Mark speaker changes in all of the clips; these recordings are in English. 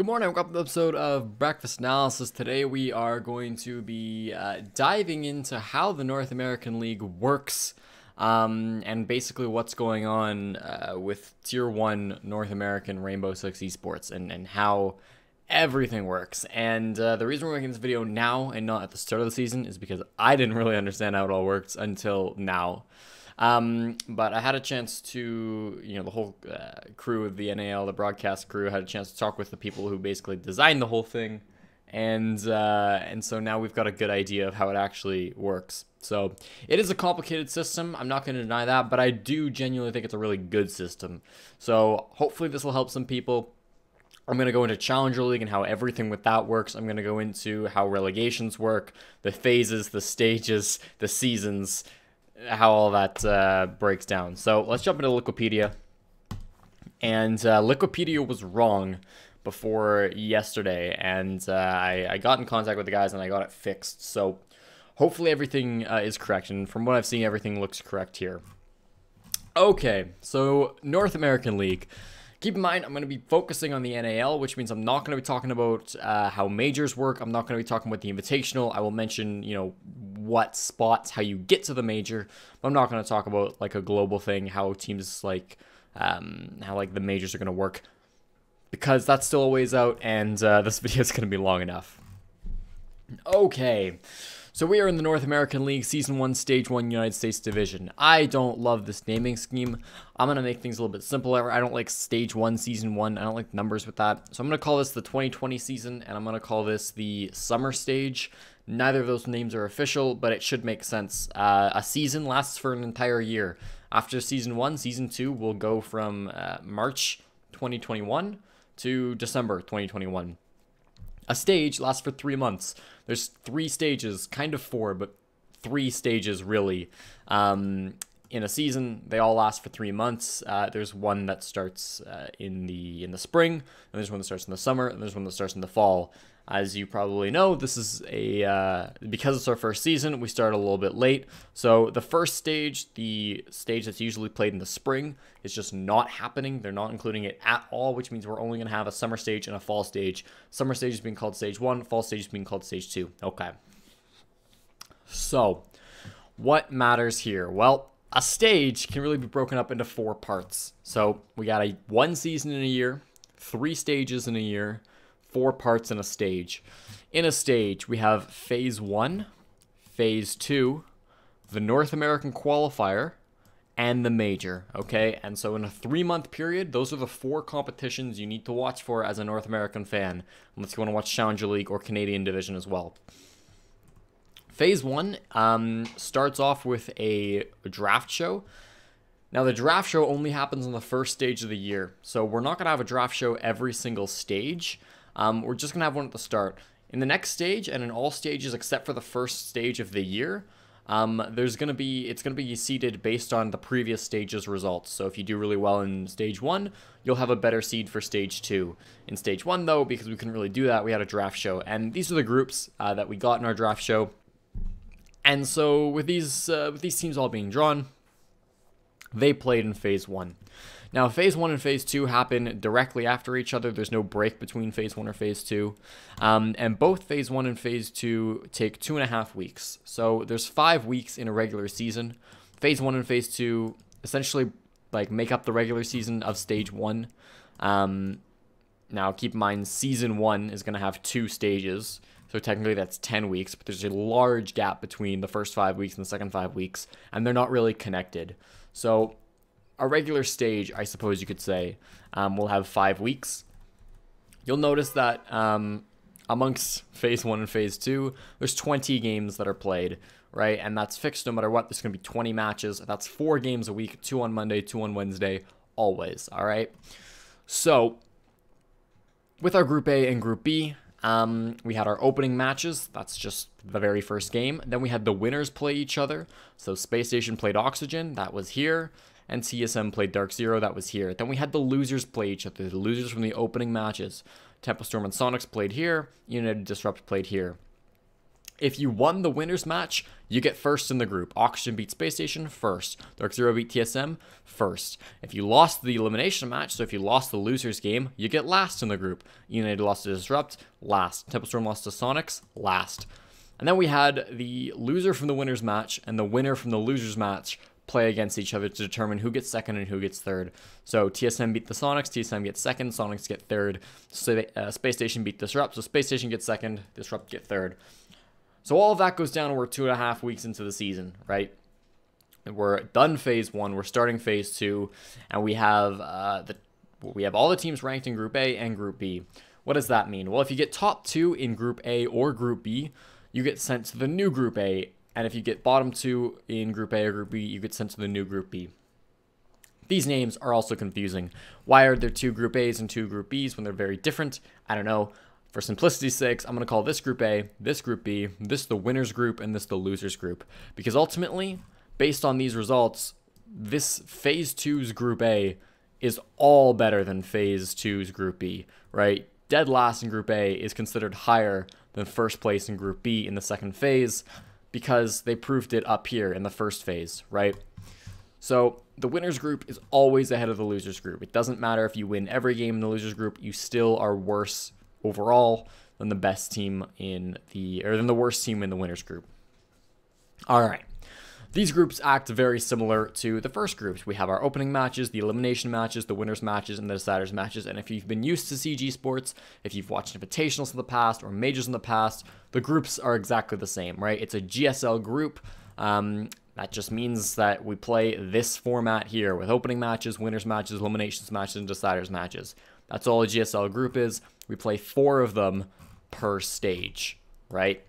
Speaker 1: Good morning, welcome to the episode of Breakfast Analysis. Today we are going to be diving into how the North American League works and basically what's going on with Tier 1 North American Rainbow Six Esports and how everything works. And the reason we're making this video now and not at the start of the season is because I didn't really understand how it all works until now. But I had a chance to, the whole crew of the NAL, the broadcast crew, had a chance to talk with the people who basically designed the whole thing, and so now we've got a good idea of how it actually works. So it is a complicated system, I'm not going to deny that, but I do genuinely think it's a really good system. So hopefully this will help some people. I'm going to go into Challenger League and how everything with that works. I'm going to go into how relegations work, the phases, the stages, the seasons, how all that breaks down. So let's jump into Wikipedia. And Wikipedia was wrong before yesterday, and I got in contact with the guys and I got it fixed. So hopefully everything is correct, and from what I've seen, everything looks correct here. Okay, so North American League. Keep in mind, I'm going to be focusing on the NAL, which means I'm not going to be talking about how majors work. I'm not going to be talking about the invitational. I will mention, what spots, how you get to the major. But I'm not going to talk about, like, a global thing, how teams, like, how the majors are going to work. Because that's still a ways out, and this video is going to be long enough. Okay. So we are in the North American League, Season 1, Stage 1, United States Division. I don't love this naming scheme. I'm going to make things a little bit simpler. I don't like Stage 1, Season 1. I don't like numbers with that. So I'm going to call this the 2020 season, and I'm going to call this the Summer Stage. Neither of those names are official, but it should make sense. A season lasts for an entire year. After Season 1, Season 2 will go from March 2021 to December 2021. A stage lasts for 3 months. There's 3 stages, kind of 4, but 3 stages really. In a season, they all last for 3 months. There's one that starts in the spring, and there's one that starts in the summer, and there's one that starts in the fall. As you probably know, this is because it's our first season, we start a little bit late. So the first stage, the stage that's usually played in the spring, is just not happening. They're not including it at all, which means we're only going to have a summer stage and a fall stage. Summer stage is being called Stage 1, fall stage is being called Stage 2. Okay. So, what matters here? Well, a stage can really be broken up into 4 parts. So, we got one season in a year, 3 stages in a year, 4 parts in a stage. In a stage, we have Phase 1, Phase 2, the North American Qualifier, and the Major, okay? And so in a 3-month period, those are the 4 competitions you need to watch for as a North American fan, unless you want to watch Challenger League or Canadian Division as well. Phase 1 starts off with a draft show. Now, the draft show only happens on the first stage of the year, so we're not going to have a draft show every single stage. We're just going to have one at the start. In the next stage, and in all stages except for the first stage of the year, it's going to be seeded based on the previous stage's results. So if you do really well in Stage 1, you'll have a better seed for Stage 2. In Stage 1, though, because we couldn't really do that, we had a draft show. And these are the groups that we got in our draft show. And so with these teams all being drawn, they played in Phase 1. Now, Phase 1 and Phase 2 happen directly after each other. There's no break between Phase 1 or Phase 2. And both Phase 1 and Phase 2 take 2.5 weeks. So there's 5 weeks in a regular season. Phase 1 and Phase 2 essentially make up the regular season of Stage 1. Now, keep in mind, Season 1 is going to have 2 stages. So technically that's 10 weeks, but there's a large gap between the first 5 weeks and the second 5 weeks, and they're not really connected. So a regular stage, I suppose you could say, will have 5 weeks. You'll notice that amongst Phase 1 and Phase 2, there's 20 games that are played, right? And that's fixed no matter what. There's going to be 20 matches. That's 4 games a week, 2 on Monday, 2 on Wednesday, always, all right? So with our Group A and Group B, we had our opening matches. That's just the very first game. Then we had the winners play each other. So Space Station played Oxygen. That was here. And TSM played Dark Zero. That was here. Then we had the losers play each other. The losers from the opening matches. Tempo Storm and Sonics played here. United Disrupt played here. If you won the winner's match, you get first in the group. Oxygen beat Space Station, first. Dark Zero beat TSM, first. If you lost the elimination match, so if you lost the loser's game, you get last in the group. United lost to Disrupt, last. Temple Storm lost to Sonics, last. And then we had the loser from the winner's match and the winner from the loser's match play against each other to determine who gets second and who gets third. So TSM beat the Sonics, TSM gets second, Sonics get third. So, Space Station beat Disrupt, so Space Station gets second, Disrupt get third. So all of that goes down. We're 2.5 weeks into the season, right? We're done phase 1. We're starting phase 2, and we have all the teams ranked in Group A and Group B. What does that mean? Well, if you get top 2 in Group A or Group B, you get sent to the new Group A, and if you get bottom 2 in Group A or Group B, you get sent to the new Group B. These names are also confusing. Why are there 2 Group A's and 2 Group B's when they're very different? I don't know. For simplicity's sake, I'm going to call this Group A, this Group B, this the winner's group, and this the loser's group. Because ultimately, based on these results, this Phase 2's Group A is all better than Phase 2's Group B, right? Dead last in Group A is considered higher than first place in Group B in the second phase because they proved it up here in the first phase, right? So the winner's group is always ahead of the loser's group. It doesn't matter if you win every game in the loser's group, you still are worse overall than the best team than the worst team in the winner's group. All right. These groups act very similar to the first groups. We have our opening matches, the elimination matches, the winners matches, and the deciders matches. And if you've been used to CG Sports, if you've watched invitationals in the past or majors in the past, the groups are exactly the same, right? It's a GSL group. That just means that we play this format here with opening matches, winners matches, eliminations matches, and deciders matches. That's all a GSL group is. We play 4 of them per stage, right?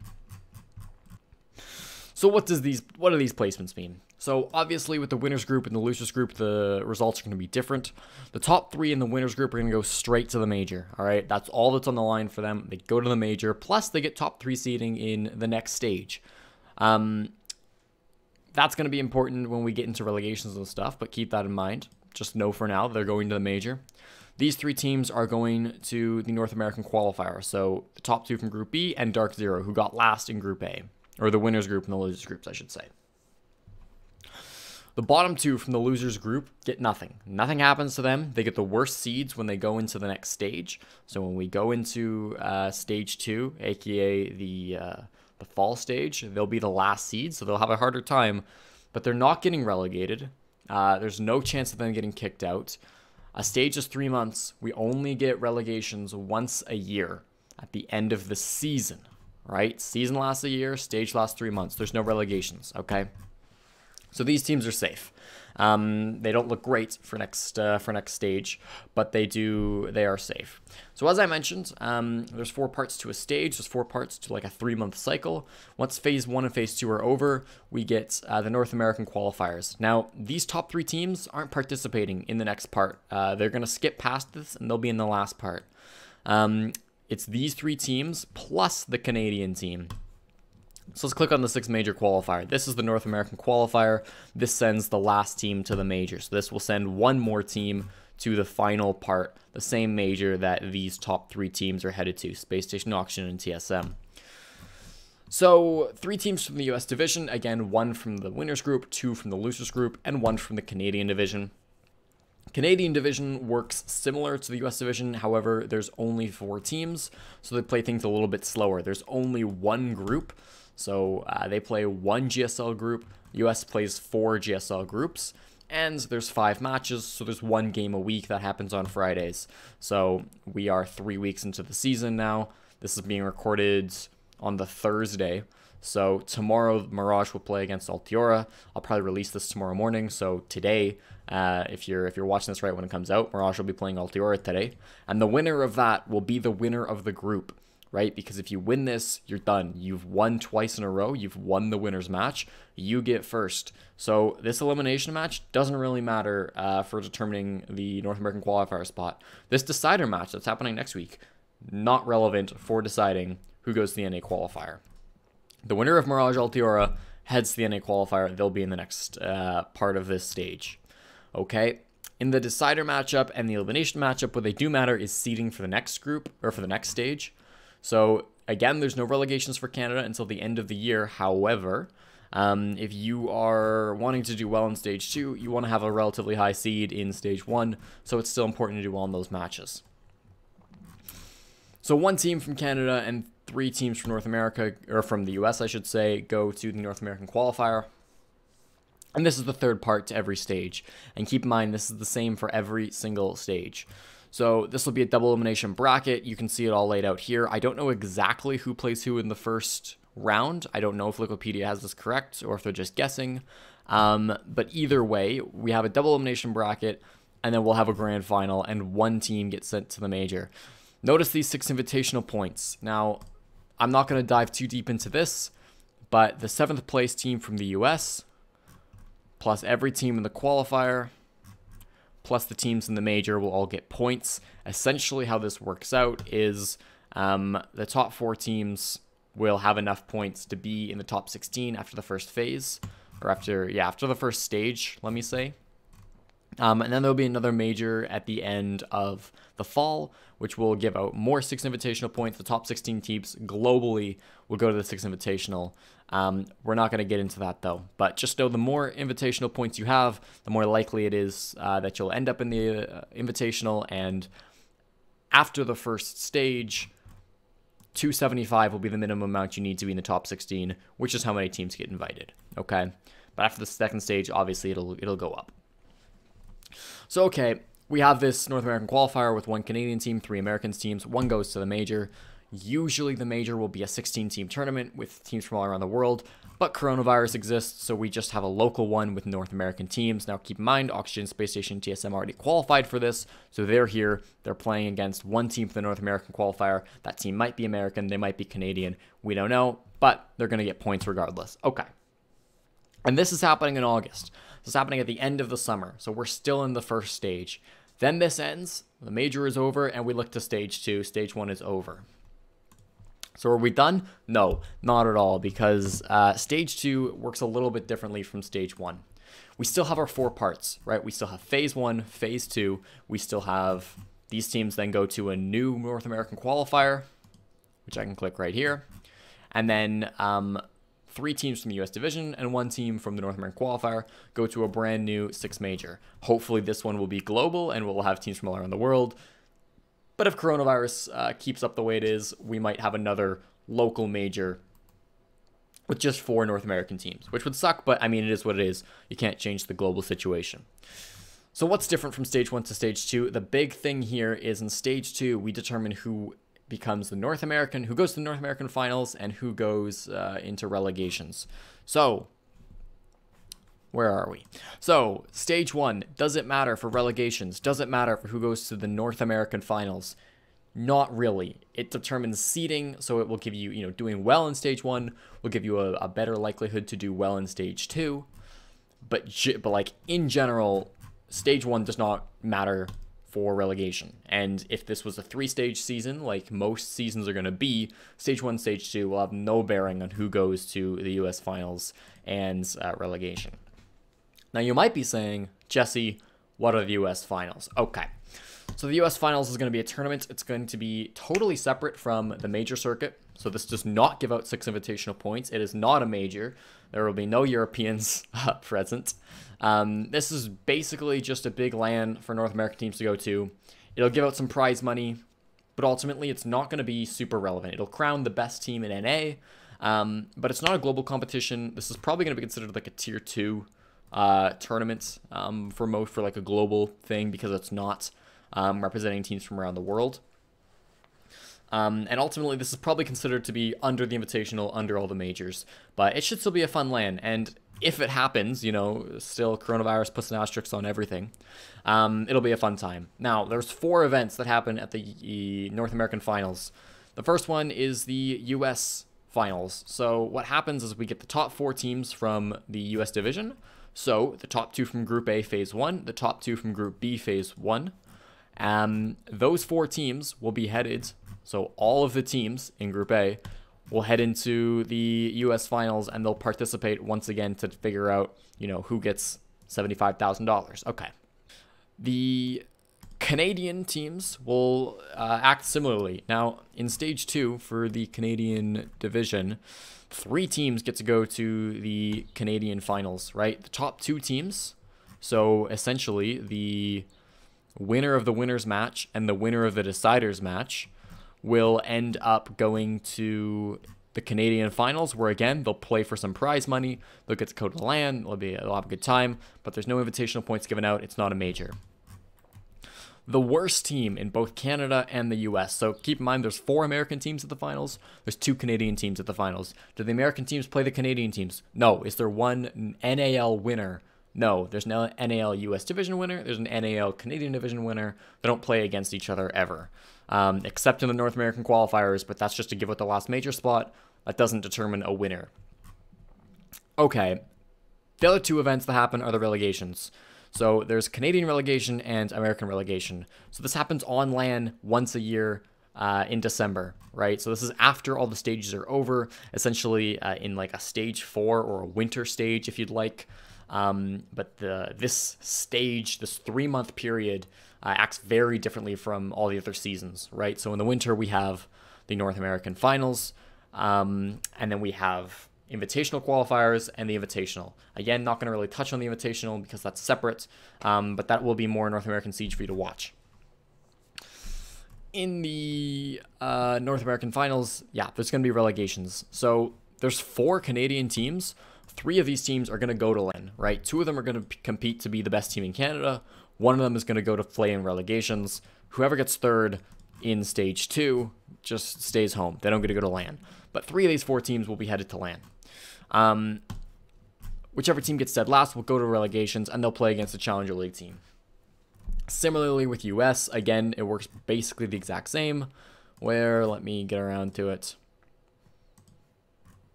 Speaker 1: So what do these placements mean? So obviously with the winners group and the losers group, the results are going to be different. The top 3 in the winners group are going to go straight to the major, all right? That's all that's on the line for them. They go to the major, plus they get top 3 seeding in the next stage. That's going to be important when we get into relegations and stuff, but keep that in mind. Just know for now they're going to the major. These 3 teams are going to the North American Qualifier, so the top 2 from Group B and Dark Zero, who got last in Group A. Or the winners group and the losers groups, I should say. The bottom 2 from the losers group get nothing. Nothing happens to them. They get the worst seeds when they go into the next stage. So when we go into stage 2, aka the fall stage, they'll be the last seed, so they'll have a harder time. But they're not getting relegated. There's no chance of them getting kicked out. A stage is 3 months. We only get relegations once a year at the end of the season. Right? Season lasts a year, stage lasts 3 months. There's no relegations, okay? So these teams are safe. They don't look great for next stage, but they are safe. So as I mentioned, there's 4 parts to a stage. There's 4 parts to like a 3-month cycle. Once phase 1 and phase 2 are over, we get the North American Qualifiers. Now, these top 3 teams aren't participating in the next part. They're going to skip past this, and they'll be in the last part. It's these 3 teams plus the Canadian team. So let's click on the 6 major qualifier. This is the North American Qualifier. This sends the last team to the major. So this will send 1 more team to the final part, the same major that these top 3 teams are headed to, Space Station, Oxygen, and TSM. So 3 teams from the US division, again, 1 from the winners group, 2 from the losers group, and 1 from the Canadian division. Canadian division works similar to the US division, however, there's only 4 teams, so they play things a little bit slower. There's only 1 group, so they play 1 GSL group. US plays 4 GSL groups, and there's 5 matches, so there's 1 game a week that happens on Fridays. So we are 3 weeks into the season now. This is being recorded on the Thursday. So tomorrow, Mirage will play against Altiora. I'll probably release this tomorrow morning. So today, if you're watching this right when it comes out, Mirage will be playing Altiora today. And the winner of that will be the winner of the group, right? Because if you win this, you're done. You've won twice in a row. You've won the winner's match. You get first. So this elimination match doesn't really matter for determining the North American Qualifier spot. This decider match that's happening next week, not relevant for deciding who goes to the NA Qualifier. The winner of Mirage Altiora heads to the NA Qualifier. They'll be in the next part of this stage. Okay? In the decider matchup and the elimination matchup, what they do matter is seeding for the next group, or for the next stage. So again, there's no relegations for Canada until the end of the year. However, if you are wanting to do well in Stage 2, you want to have a relatively high seed in Stage 1, so it's still important to do well in those matches. So 1 team from Canada and 3 teams from North America, or from the US, I should say, go to the North American Qualifier. And this is the third part to every stage. And keep in mind, this is the same for every single stage. So this will be a double elimination bracket. You can see it all laid out here. I don't know exactly who plays who in the first round. I don't know if Wikipedia has this correct or if they're just guessing. But either way, we have a double elimination bracket, and then we'll have a grand final, and 1 team gets sent to the major. Notice these 6 invitational points. Now, I'm not going to dive too deep into this, but the 7th place team from the US, plus every team in the qualifier, plus the teams in the major will all get points. Essentially, how this works out is the top 4 teams will have enough points to be in the top 16 after the first phase, or after the first stage, let me say. And then there'll be another major at the end of the fall, which will give out more 6 invitational points. The top 16 teams globally will go to the 6 invitational. We're not going to get into that, though. But just know the more invitational points you have, the more likely it is that you'll end up in the invitational. And after the first stage, 275 will be the minimum amount you need to be in the top 16, which is how many teams get invited. Okay? But after the second stage, obviously, it'll go up. So, okay, we have this North American qualifier with 1 Canadian team, 3 American teams, 1 goes to the major. Usually the major will be a 16-team tournament with teams from all around the world, but coronavirus exists, so we just have a local one with North American teams. Now, keep in mind, Oxygen Space Station TSM already qualified for this, so they're here. They're playing against 1 team for the North American qualifier. That team might be American, they might be Canadian, we don't know, but they're going to get points regardless. Okay. And this is happening in August. This is happening at the end of the summer, so we're still in the first stage. Then this ends, the major is over, and we look to stage 2. Stage 1 is over. So are we done? No, not at all, because stage 2 works a little bit differently from stage 1. We still have our 4 parts, right? We still have phase 1, phase 2. We still have these teams then go to a new North American qualifier, which I can click right here. And then 3 teams from the US division and 1 team from the North American qualifier go to a brand new 6 major. Hopefully this one will be global and we'll have teams from all around the world. But if coronavirus keeps up the way it is, we might have another local major with just 4 North American teams, which would suck, but I mean, it is what it is. You can't change the global situation. So what's different from stage 1 to stage 2? The big thing here is in stage 2, we determine who becomes the North American, who goes to the North American finals, and who goes into relegations. So, where are we? So, stage 1, does it matter for relegations? Does it matter for who goes to the North American finals? Not really. It determines seeding, so it will give you, doing well in stage 1 will give you a better likelihood to do well in stage 2. But like, in general, stage 1 does not matter for relegation. And if this was a 3-stage season, like most seasons are going to be, stage 1, stage 2 will have no bearing on who goes to the US finals and relegation. Now you might be saying, Jesse, what are the US finals? Okay. So the US finals is going to be a tournament. It's going to be totally separate from the major circuit. So this does not give out 6 invitational points. It is not a major. There will be no Europeans present. This is basically just a big LAN for North American teams to go to. It'll give out some prize money, but ultimately it's not going to be super relevant. It'll crown the best team in NA, but it's not a global competition. This is probably going to be considered like a tier 2 tournament for like a global thing, because it's not representing teams from around the world. And ultimately, this is probably considered to be under the Invitational, under all the majors. But it should still be a fun LAN. And if it happens, still coronavirus puts an asterisk on everything, it'll be a fun time. Now, there's 4 events that happen at the North American Finals. The first one is the US Finals. So what happens is we get the top 4 teams from the US division. So the top 2 from Group A Phase 1, the top 2 from Group B Phase 1. Those 4 teams will be headed, so all of the teams in Group A will head into the US finals, and they'll participate once again to figure out, who gets $75,000. Okay. The Canadian teams will act similarly. Now, in Stage 2 for the Canadian division, 3 teams get to go to the Canadian finals, right? The top 2 teams, so essentially the winner of the winners match and the winner of the deciders match, will end up going to the Canadian finals, where again they'll play for some prize money. They'll get to go to LAN. They'll have a good time, but there's no invitational points given out. It's not a major. The worst team in both Canada and the US. So keep in mind, there's 4 American teams at the finals. There's 2 Canadian teams at the finals. Do the American teams play the Canadian teams? No. Is there one NAL winner? No. There's no NAL US division winner. There's an NAL Canadian division winner. They don't play against each other ever, except in the North American qualifiers, but that's just to give out the last major spot. That doesn't determine a winner. Okay. The other 2 events that happen are the relegations. So there's Canadian relegation and American relegation. So this happens on LAN once a year in December, right? So this is after all the stages are over, essentially in like a stage 4 or a winter stage, if you'd like. But this stage, this 3-month period, acts very differently from all the other seasons, right? So in the winter, we have the North American finals, and then we have invitational qualifiers and the invitational. Again, not going to really touch on the invitational because that's separate, but that will be more North American Siege for you to watch. In the North American finals, yeah, there's going to be relegations. So there's 4 Canadian teams. 3 of these teams are going to go to LAN, right? 2 of them are going to compete to be the best team in Canada. 1 of them is going to go to play in relegations. Whoever gets 3rd in stage 2 just stays home. They don't get to go to LAN. But 3 of these 4 teams will be headed to LAN. Whichever team gets dead last will go to relegations, and they'll play against the Challenger League team. Similarly with US, again, it works basically the exact same, where, let me get around to it.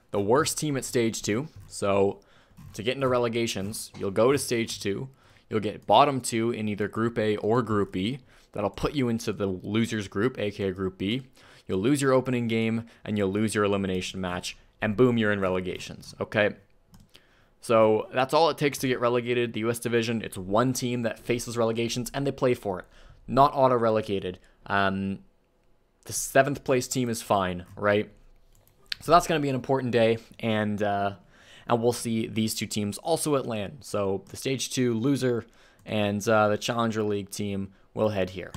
Speaker 1: The worst team at stage 2, so to get into relegations, you'll go to stage 2, you'll get bottom 2 in either Group A or Group B. That'll put you into the losers group, aka Group B. You'll lose your opening game, and you'll lose your elimination match, and boom, you're in relegations, okay? So that's all it takes to get relegated. The US division, it's 1 team that faces relegations, and they play for it. Not auto-relegated. The 7th place team is fine, right? So that's going to be an important day, and we'll see these 2 teams also at LAN. So the Stage 2 loser and the Challenger League team will head here.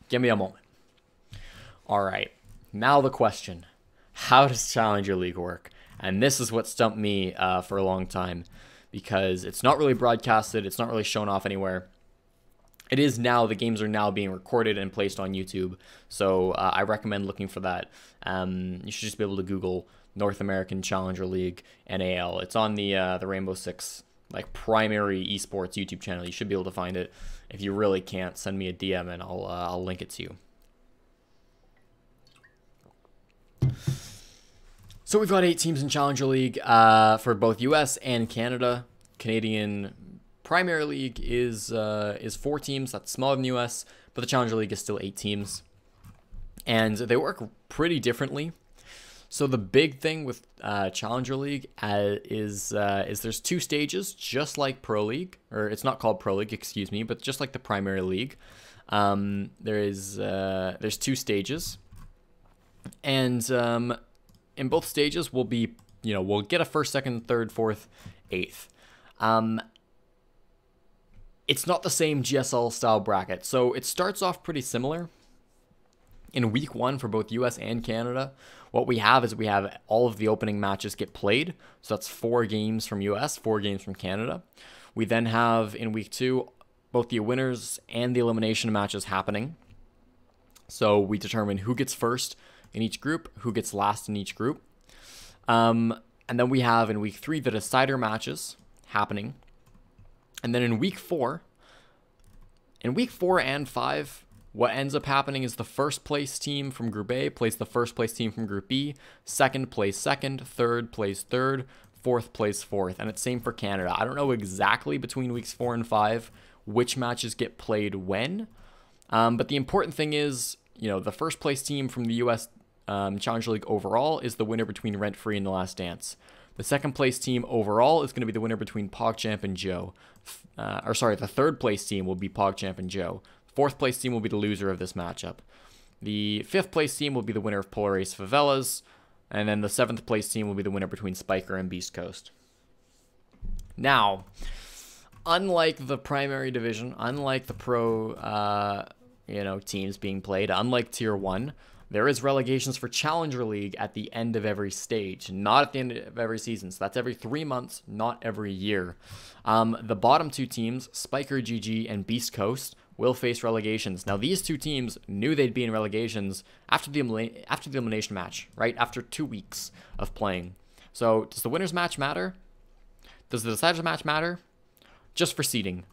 Speaker 1: Give me a moment. All right, now the question. How does Challenger League work? And this is what stumped me for a long time, because it's not really broadcasted. It's not really shown off anywhere. It is now. The games are now being recorded and placed on YouTube. So I recommend looking for that. You should just be able to Google North American Challenger League NAL. It's on the Rainbow Six like primary esports YouTube channel. You should be able to find it. If you really can't, send me a DM and I'll link it to you. So we've got 8 teams in Challenger League for both US and Canada. Canadian Premier League is 4 teams. That's smaller than US, but the Challenger League is still 8 teams. And they work pretty differently. So the big thing with Challenger League is there's 2 stages, just like Pro League, or it's not called Pro League, excuse me, but just like the Premier League. There's 2 stages, and in both stages we'll be, we'll get a 1st, 2nd, 3rd, 4th, 8th. It's not the same GSL style bracket, so it starts off pretty similar. In week 1 for both US and Canada, what we have is we have all of the opening matches get played. So that's 4 games from US, 4 games from Canada. We then have in week 2 both the winners and the elimination matches happening. So we determine who gets first in each group, who gets last in each group. And then we have in week 3 the decider matches happening. And then in week 4 and 5, what ends up happening is the 1st place team from Group A plays the 1st place team from Group B, 2nd plays 2nd, 3rd plays 3rd, 4th plays 4th, and it's same for Canada. I don't know exactly between weeks 4 and 5 which matches get played when, but the important thing is, the 1st place team from the US Challenger League overall is the winner between Rent Free and The Last Dance. The second place team overall is going to be the winner between PogChamp and Joe. The third place team will be PogChamp and Joe. Fourth place team will be the loser of this matchup. The fifth place team will be the winner of Polar Ace Favelas. And then the seventh place team will be the winner between Spiker and Beast Coast. Now, unlike the primary division, unlike the pro teams being played, unlike Tier 1, there is relegations for Challenger League at the end of every stage, not at the end of every season. So that's every 3 months, not every year. The bottom two teams, Spiker GG and Beast Coast, will face relegations. Now, these two teams knew they'd be in relegations after the elimination match, right? After 2 weeks of playing. So does the winner's match matter? Does the deciders match matter? Just for seeding.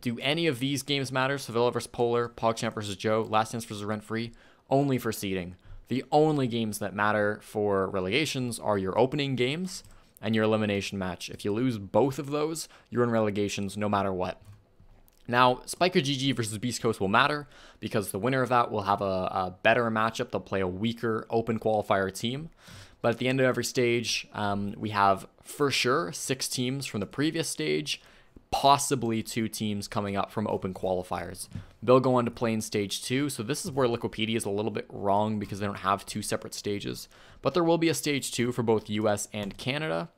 Speaker 1: Do any of these games matter? Sevilla versus Polar, PogChamp versus Joe, Last Dance versus Rent Free? Only for seeding. The only games that matter for relegations are your opening games and your elimination match. If you lose both of those, you're in relegations no matter what. Now, Spiker GG versus Beast Coast will matter because the winner of that will have a better matchup. They'll play a weaker open qualifier team. But at the end of every stage, we have, for sure, 6 teams from the previous stage, possibly 2 teams coming up from open qualifiers. They'll go on to play in stage 2, so this is where Liquipedia is a little bit wrong because they don't have 2 separate stages. But there will be a stage 2 for both US and Canada.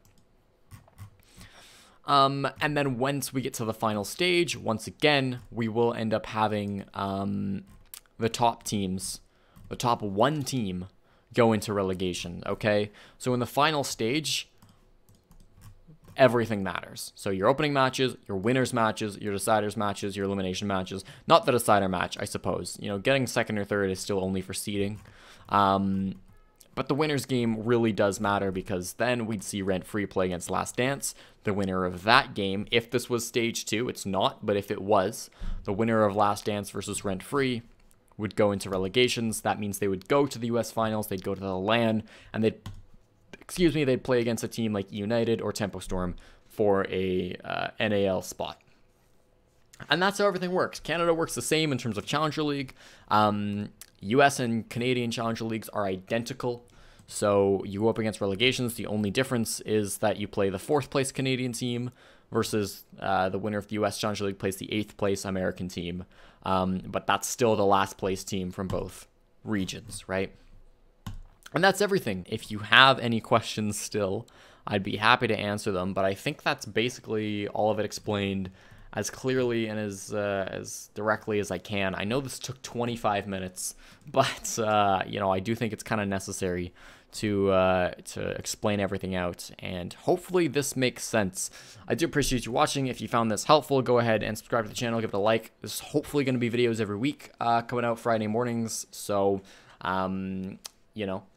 Speaker 1: And then once we get to the final stage, once again, we will end up having the top teams, the top 1 team, go into relegation, okay? So in the final stage, everything matters. So your opening matches, your winners matches, your deciders matches, your elimination matches. Not the decider match, I suppose. You know, getting second or third is still only for seeding. But the winner's game really does matter because then we'd see Rent Free play against Last Dance. The winner of that game, if this was stage 2, it's not, but if it was, the winner of Last Dance versus Rent Free would go into relegations. That means they would go to the US finals, they'd go to the LAN, and they'd play against a team like United or Tempo Storm for a NAL spot. And that's how everything works. Canada works the same in terms of Challenger League. US and Canadian Challenger Leagues are identical. So you go up against relegations. The only difference is that you play the 4th place Canadian team versus the winner of the US Challenger League plays the 8th place American team. But that's still the last place team from both regions, right? And that's everything. If you have any questions still, I'd be happy to answer them. But I think that's basically all of it explained as clearly and as directly as I can. I know this took 25 minutes, but I do think it's kind of necessary to explain everything out, and hopefully this makes sense. I do appreciate you watching. If you found this helpful, go ahead and subscribe to the channel, give it a like. There's hopefully going to be videos every week coming out Friday mornings, so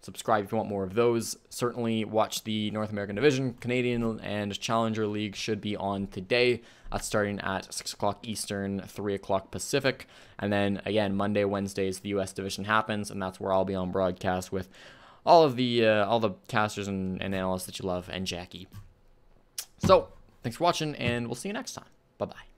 Speaker 1: subscribe if you want more of those. Certainly watch the North American Division. Canadian and Challenger League should be on today. That's starting at 6 o'clock Eastern, 3 o'clock Pacific. And then, again, Monday, Wednesdays, the U.S. Division happens, and that's where I'll be on broadcast with all the casters and analysts that you love, and Jackie. So, thanks for watching, and we'll see you next time. Bye-bye.